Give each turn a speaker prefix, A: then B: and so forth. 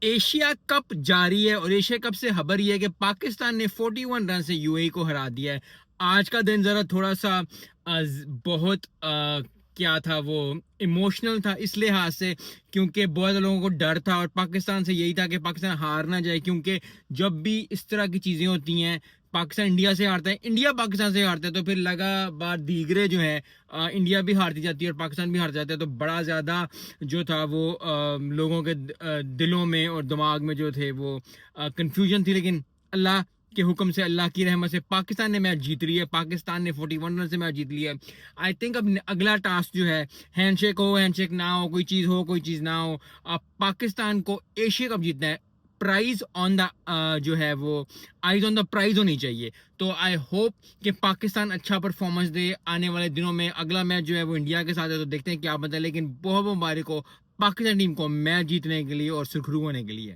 A: Asia cup जारी है और एशिया कप से खबर ये है कि पाकिस्तान ने 41 रन से यूएई को हरा दिया है। आज का दिन जरा थोड़ा सा बहुत क्या था वो, इमोशनल था इस लिहाज से क्योंकि बहुत लोगों को डर था और पाकिस्तान से यही था कि पाकिस्तान हार ना जाए, क्योंकि जब भी इस तरह की चीज़ें होती हैं, पाकिस्तान इंडिया से हारता है, इंडिया पाकिस्तान से हारता है, तो फिर लगातार दीगरे जो है इंडिया भी हारती जाती है और पाकिस्तान भी हार जाता है, तो बड़ा ज़्यादा जो था वो लोगों के दिलों में और दिमाग में जो थे वो कंफ्यूजन थी। लेकिन अल्लाह के हुक्म से, अल्लाह की रहमत से पाकिस्तान ने मैच जीत लिया है। पाकिस्तान ने 41 रन से मैच जीत लिया है। आई थिंक अब अगला टास्क जो है, हैंडशेक हो हैंडशेक ना हो कोई चीज़ ना हो, अब पाकिस्तान को एशिया कप जीतना है। प्राइज ऑन द जो है वो, आइज ऑन द प्राइज होनी चाहिए। तो आई होप कि पाकिस्तान अच्छा परफॉर्मेंस दे आने वाले दिनों में। अगला मैच जो है वो इंडिया के साथ है, तो देखते हैं क्या बनता है, लेकिन बहुत मुबारक हो पाकिस्तान टीम को मैच जीतने के लिए और सुरखरू होने के लिए।